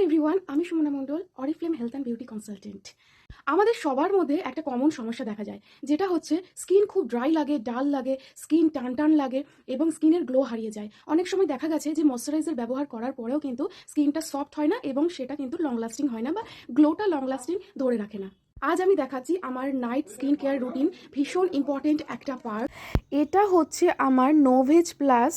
Everyone, আমি Sumana Mondal, Oriflame health and beauty consultant. আমাদের সবার মধ্যে একটা কমন সমস্যা দেখা যায়, যেটা হচ্ছে স্কিন খুব ড্রাই লাগে, ডাল লাগে, স্কিন টান টান লাগে এবং স্কিনের গ্লো হারিয়ে যায়। অনেক সময় দেখা গেছে যে ময়শ্চারাইজার ব্যবহার করার পরেও কিন্তু স্কিনটা সফট হয় না এবং সেটা কিন্তু লং লাস্টিং হয় না বা গ্লোটা লং লাস্টিং ধরে রাখে না। আজ আমি দেখাচ্ছি আমার নাইট স্কিন কেয়ার রুটিন, ভীষণ ইম্পর্টেন্ট একটা পার্ট। এটা হচ্ছে আমার Novage plus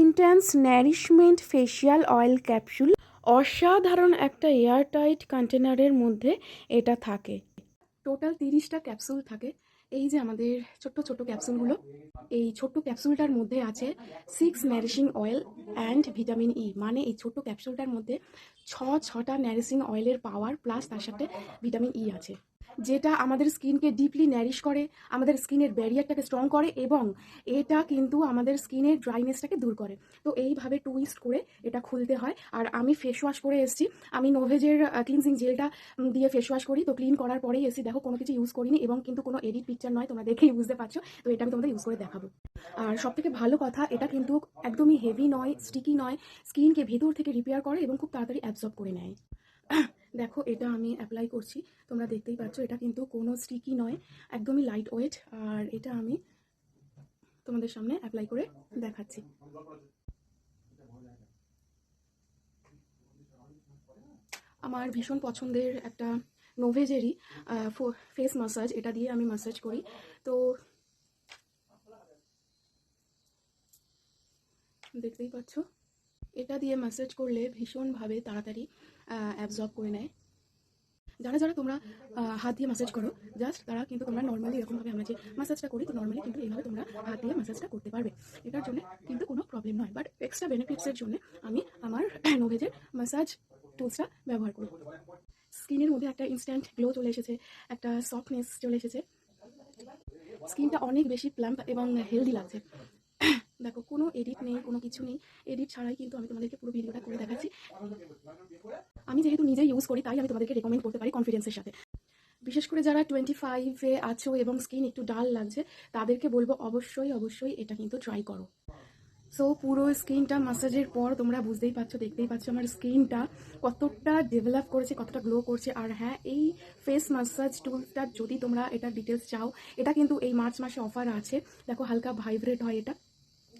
intense nourishment facial oil capsule. অসাধারণ একটা এয়ারটাইট কন্টেনারের মধ্যে এটা থাকে। টোটাল 30টা ক্যাপসুল থাকে। এই যে আমাদের ছোট্ট ছোট্ট ক্যাপসুলগুলো, এই ছোট্ট ক্যাপসুলটার মধ্যে আছে 6 nourishing oil and vitamin E. মানে এই ছোট্ট ক্যাপসুলটার মধ্যে ছটা নারিশিং অয়েলের পাওয়ার প্লাস তার সাথে ভিটামিন ই আছে, যেটা আমাদের স্কিনকে ডিপলি ন্যারিশ করে, আমাদের স্কিনের ব্যারিয়ারটাকে স্ট্রং করে এবং এটা কিন্তু আমাদের স্কিনের ড্রাইনেসটাকে দূর করে। তো এইভাবে টুইস্ট করে এটা খুলতে হয়। আর আমি ফেস ওয়াশ করে এসেছি, আমি নোভেজের ক্লিনজিং জেলটা দিয়ে ফেস ওয়াশ করি। তো ক্লিন করার পরেই এসেছি, দেখো কোনো কিছু ইউজ করিনি এবং কিন্তু কোনো এডিট পিকচার নয়, তোমরা দেখেই বুঝতে পারছো। তো এটা আমি তোমাদের ইউজ করে দেখাবো। আর সব থেকে ভালো কথা, এটা কিন্তু একদমই হেভি নয়, স্টিকি নয়, স্কিনকে ভেতর থেকে রিপেয়ার করে এবং খুব তাড়াতাড়ি অ্যাবজর্ব করে নেয়। দেখো এটা আমি অ্যাপ্লাই করছি, তোমরা দেখতেই পাচ্ছ এটা কিন্তু কোনো স্টিকি নয়, একদমই লাইট ওয়েট। আর এটা আমি তোমাদের সামনে অ্যাপ্লাই করে দেখাচ্ছি। আমার ভীষণ পছন্দের একটা নোভেজেরই ফেস মাসাজ, এটা দিয়ে আমি মাসাজ করি। তো দেখতেই পাচ্ছ, এটা দিয়ে মাসাজ করলে ভীষণভাবে তাড়াতাড়ি অ্যাবজর্ব করে নেয়। যারা যারা তোমরা হাত দিয়ে মাসাজ করো, জাস্ট তারা কিন্তু তোমরা নর্মালি এরকমভাবে আমরা যে মাসাজটা করি, তো নর্মালি কিন্তু এইভাবে তোমরা হাত দিয়ে মাসাজটা করতে পারবে। এটার জন্য কিন্তু কোনো প্রবলেম নয়, বাট এক্সট্রা বেনিফিটসের জন্য আমি আমার নোভেজের মাসাজ টুলসটা ব্যবহার করি। স্কিনের মধ্যে একটা ইনস্ট্যান্ট গ্লো চলে এসেছে, একটা সফটনেস চলে এসেছে, স্কিনটা অনেক বেশি প্লাম্প এবং হেলদি লাগছে। দেখো কোনো এডিট নেই, কোনো কিছু নেই, এডিট ছাড়াই কিন্তু আমি তোমাদেরকে পুরো ভিডিওটা করে দেখাচ্ছি। আমি যেহেতু নিজেই ইউজ করি তাই আমি তোমাদেরকে রেকমেন্ড করতে পারি কনফিডেন্সের সাথে। বিশেষ করে যারা 25-এ আছো এবং স্কিন একটু ডাল লাগছে, তাদেরকে বলবো অবশ্যই এটা কিন্তু ট্রাই করো। সো পুরো স্কিনটা মাসাজের পর তোমরা বুঝতেই পারছো, দেখতেই পাচ্ছ আমার স্কিনটা কতটা ডেভেলপ করেছে, কতটা গ্লো করছে। আর হ্যাঁ, এই ফেস মাসাজ টুলসটা যদি তোমরা এটার ডিটেলস চাও, এটা কিন্তু এই মার্চ মাসে অফার আছে। দেখো হালকা ভাইব্রেট হয় এটা,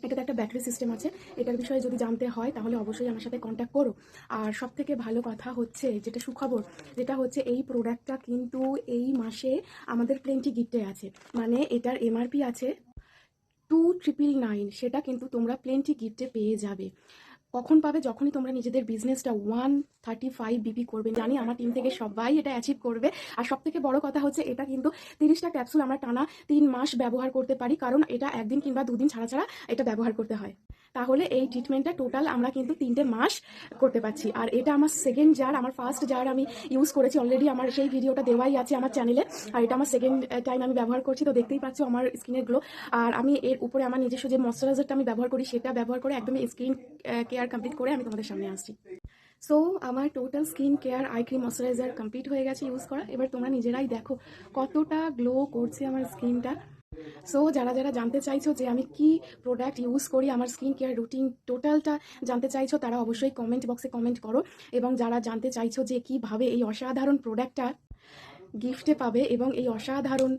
এটাতে একটা ব্যাটারি সিস্টেম আছে। এটার বিষয়ে যদি জানতে হয় তাহলে অবশ্যই আমার সাথে কন্ট্যাক্ট করো। আর সব থেকে ভালো কথা হচ্ছে, যেটা সুখবর, যেটা হচ্ছে এই প্রোডাক্টটা কিন্তু এই মাসে আমাদের প্লেন্টি গিফটে আছে। মানে এটার এমআরপি আছে 2999, সেটা কিন্তু তোমরা প্লেন্টি গিফটে পেয়ে যাবে। কখন পাবে? যখনই তোমরা নিজেদের বিজনেসটা 135 বিপি করবে। জানি আমার টিম থেকে সবাই এটা অ্যাচিভ করবে। আর সব থেকে বড় কথা হচ্ছে, এটা কিন্তু 30টা ক্যাপসুল আমরা টানা 3 মাস ব্যবহার করতে পারি, কারণ এটা একদিন কিংবা দুদিন ছাড়া ছাড়া এটা ব্যবহার করতে হয়। তাহলে এই ট্রিটমেন্টটা টোটাল আমরা কিন্তু 3টে মাস করতে পারছি। আর এটা আমার সেকেন্ড জার, আমার ফার্স্ট জার আমি ইউজ করেছি অলরেডি, আমার সেই ভিডিওটা দেওয়াই আছে আমার চ্যানেলে। আর এটা আমার সেকেন্ড টাইম আমি ব্যবহার করছি। তো দেখতেই পাচ্ছ আমার স্কিনের গ্লো। আর আমি এর উপরে আমার নিজস্ব যে ময়শ্চারাইজারটা আমি ব্যবহার করি, সেটা ব্যবহার করে একদমই স্কিন কেয়ার কমপ্লিট করে আমি তোমাদের সামনে আসছি। সো আমার total skin care eye cream moisturiser complete হয়ে গেছে ইউজ করা। এবার তোমরা নিজেরাই দেখো কতটা গ্লো করছে আমার স্কিনটা। সো যারা যারা জানতে চাইছো যে আমি কি প্রোডাক্ট ইউজ করি, আমার স্কিন কেয়ার রুটিন টোটালটা জানতে চাইছো, তারা অবশ্যই কমেন্ট বক্সে কমেন্ট করো। এবং যারা জানতে চাইছো যে কিভাবে এই অসাধারণ প্রোডাক্টটা গিফটে পাবে এবং এই অসাধারণ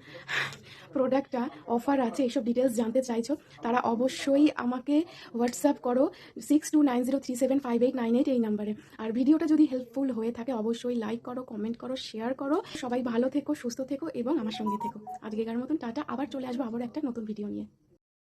প্রোডাক্টটা অফার আছে, এইসব ডিটেলস জানতে চাইছো, তারা অবশ্যই আমাকে হোয়াটসঅ্যাপ করো 6290375898 এই নাম্বারে। আর ভিডিওটা যদি হেল্পফুল হয়ে থাকে অবশ্যই লাইক করো, কমেন্ট করো, শেয়ার করো। সবাই ভালো থেকো, সুস্থ থেকো এবং আমার সঙ্গে থেকো। আজকেকার মতন টাটা, আবার চলে আসবো আবার একটা নতুন ভিডিও নিয়ে।